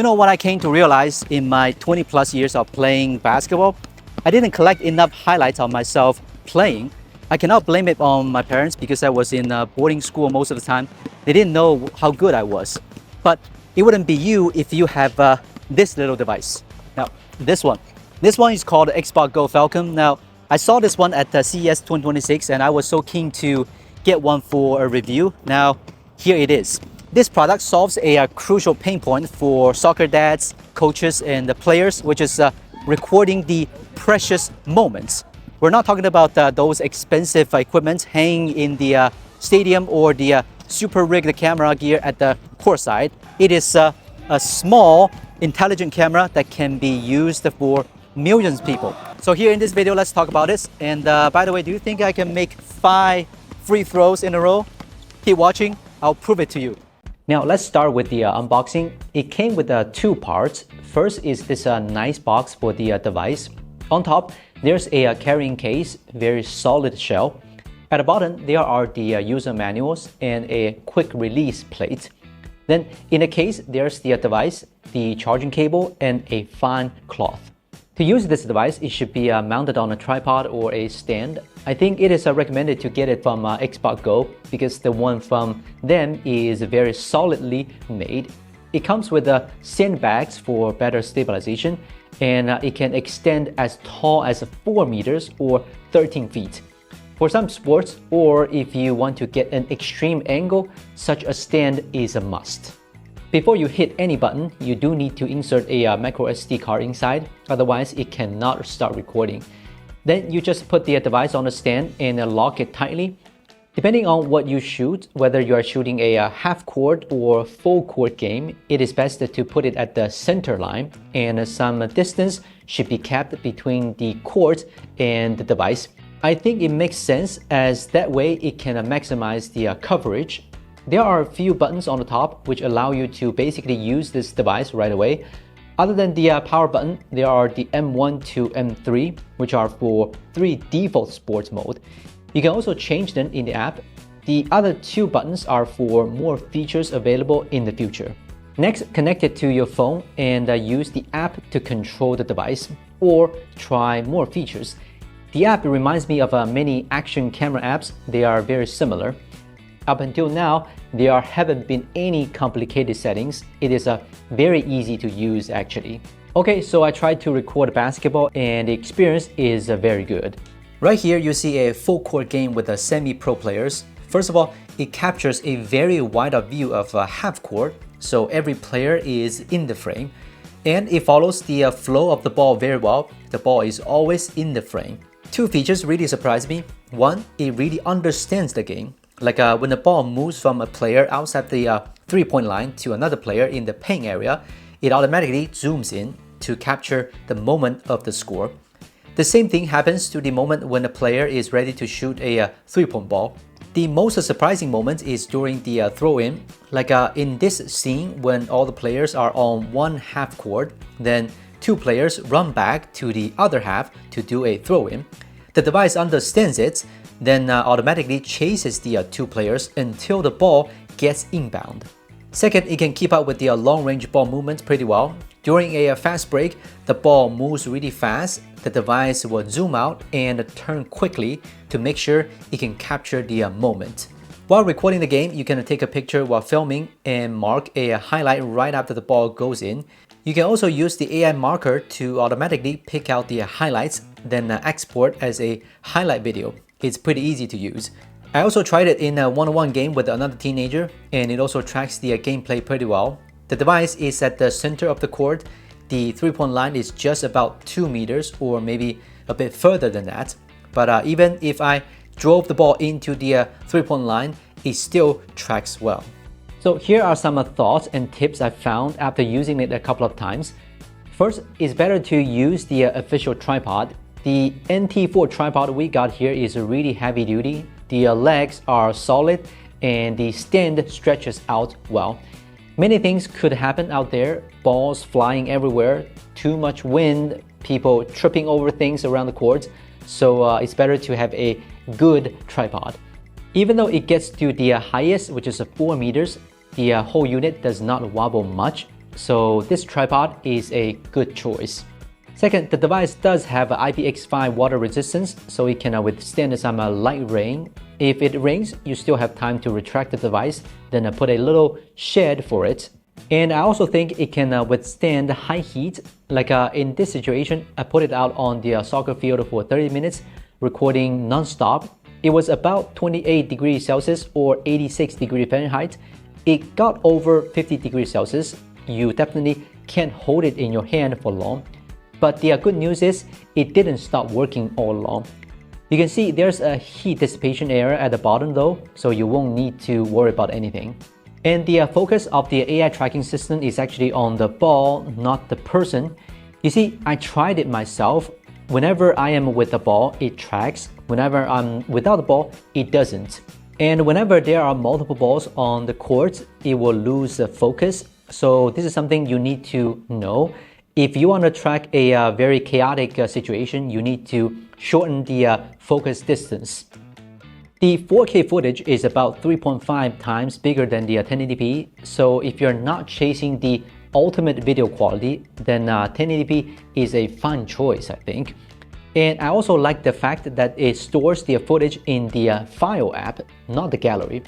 You know what I came to realize in my 20 plus years of playing basketball? I didn't collect enough highlights of myself playing. I cannot blame it on my parents because I was in boarding school most of the time. They didn't know how good I was. But it wouldn't be you if you have this little device. Now, this one. This one is called the XBOTGO Falcon. Now, I saw this one at CES 2026 and I was so keen to get one for a review. Now, here it is. This product solves a crucial pain point for soccer dads, coaches, and the players, which is recording the precious moments. We're not talking about those expensive equipment hanging in the stadium or the super rigged camera gear at the courtside. It is a small, intelligent camera that can be used for millions of people. So here in this video, let's talk about this. And by the way, do you think I can make 5 free throws in a row? Keep watching, I'll prove it to you. Now let's start with the unboxing. It came with 2 parts. First is this nice box for the device. On top, there's a carrying case, very solid shell. At the bottom, there are the user manuals and a quick release plate. Then in the case, there's the device, the charging cable, and a fine cloth. To use this device, it should be mounted on a tripod or a stand. I think it is recommended to get it from XBOTGO because the one from them is very solidly made. It comes with sandbags for better stabilization, and it can extend as tall as 4 meters or 13 feet. For some sports, or if you want to get an extreme angle, such a stand is a must. Before you hit any button, you do need to insert a micro SD card inside, otherwise it cannot start recording. Then you just put the device on the stand and lock it tightly. Depending on what you shoot, whether you are shooting a half-court or full-court game, it is best to put it at the center line, and some distance should be kept between the court and the device. I think it makes sense as that way it can maximize the coverage. There are a few buttons on the top which allow you to basically use this device right away. Other than the power button, there are the M1 to M3, which are for 3 default sports mode. You can also change them in the app. The other 2 buttons are for more features available in the future. Next, connect it to your phone and use the app to control the device or try more features. The app reminds me of many action camera apps. They are very similar. Up until now, there haven't been any complicated settings. It is very easy to use actually. Okay, so I tried to record basketball and the experience is very good. Right here you see a full court game with semi-pro players. First of all, it captures a very wide view of half court, so every player is in the frame. And it follows the flow of the ball very well. The ball is always in the frame. 2 features really surprised me. One, it really understands the game. Like when the ball moves from a player outside the 3-point line to another player in the paint area, it automatically zooms in to capture the moment of the score. The same thing happens to the moment when a player is ready to shoot a 3-point ball. The most surprising moment is during the throw-in. Like in this scene when all the players are on one half court, then 2 players run back to the other half to do a throw-in. The device understands it, then automatically chases the 2 players until the ball gets inbound. Second, it can keep up with the long-range ball movement pretty well. During a fast break, the ball moves really fast. The device will zoom out and turn quickly to make sure it can capture the moment. While recording the game, you can take a picture while filming and mark a highlight right after the ball goes in. You can also use the AI marker to automatically pick out the highlights, then export as a highlight video. It's pretty easy to use. I also tried it in a one-on-one game with another teenager, and it also tracks the gameplay pretty well. The device is at the center of the court. The 3-point line is just about 2 meters or maybe a bit further than that. But even if I drove the ball into the 3-point line, it still tracks well. So here are some thoughts and tips I found after using it a couple of times. First, it's better to use the official tripod. The NT4 tripod we got here is really heavy duty. The legs are solid and the stand stretches out well. Many things could happen out there, balls flying everywhere, too much wind, people tripping over things around the court. So it's better to have a good tripod. Even though it gets to the highest, which is 4 meters, the whole unit does not wobble much. so this tripod is a good choice. Second, the device does have IPX5 water resistance, so it can withstand some light rain. If it rains, you still have time to retract the device, then put a little shade for it. And I also think it can withstand high heat. Like in this situation, I put it out on the soccer field for 30 minutes, recording non-stop. It was about 28 degrees Celsius or 86 degrees Fahrenheit. It got over 50 degrees Celsius. You definitely can't hold it in your hand for long. But the good news is it didn't stop working all along. You can see there's a heat dissipation area at the bottom though, so you won't need to worry about anything. And the focus of the AI tracking system is actually on the ball, not the person. You see, I tried it myself. Whenever I am with the ball, it tracks. Whenever I'm without the ball, it doesn't. And whenever there are multiple balls on the court, it will lose focus. So this is something you need to know. If you want to track a very chaotic situation, you need to shorten the focus distance. The 4K footage is about 3.5 times bigger than the 1080p, so if you're not chasing the ultimate video quality, then 1080p is a fine choice, I think. And I also like the fact that it stores the footage in the File app, not the gallery.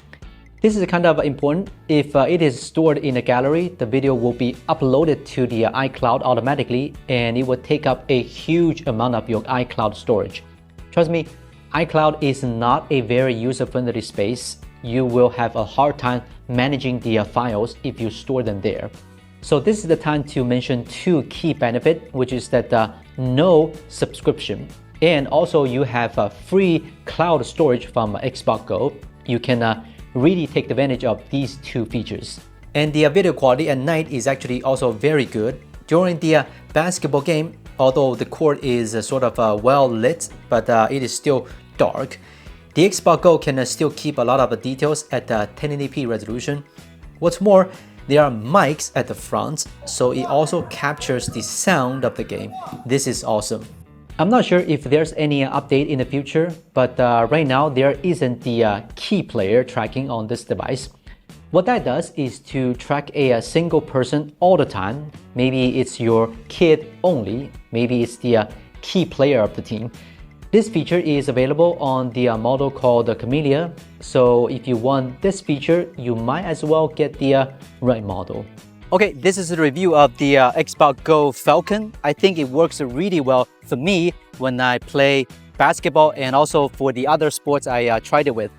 This is kind of important. If it is stored in a gallery, the video will be uploaded to the iCloud automatically, and it will take up a huge amount of your iCloud storage. Trust me, iCloud is not a very user-friendly space. You will have a hard time managing the files if you store them there. So this is the time to mention two key benefits, which is that no subscription, and also you have a free cloud storage from XBOTGO. You can really take advantage of these two features. And the video quality at night is actually also very good. During the basketball game, although the court is sort of well lit, but it is still dark, the XBOTGO can still keep a lot of the details at 1080p resolution. What's more, there are mics at the front, so it also captures the sound of the game. This is awesome. I'm not sure if there's any update in the future, but right now there isn't the key player tracking on this device. What that does is to track a single person all the time. Maybe it's your kid only, maybe it's the key player of the team. This feature is available on the model called the Camellia, so if you want this feature, you might as well get the right model. Okay, this is a review of the XBOTGO Falcon. I think it works really well for me when I play basketball and also for the other sports I tried it with.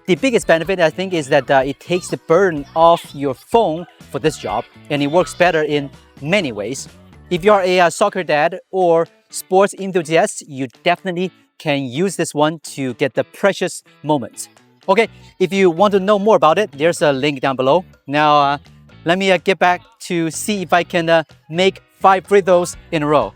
The biggest benefit, I think, is that it takes the burden off your phone for this job, and it works better in many ways. If you're a soccer dad or sports enthusiast, you definitely can use this one to get the precious moments. Okay, if you want to know more about it, there's a link down below. Now, let me get back to see if I can make 5 free throws in a row.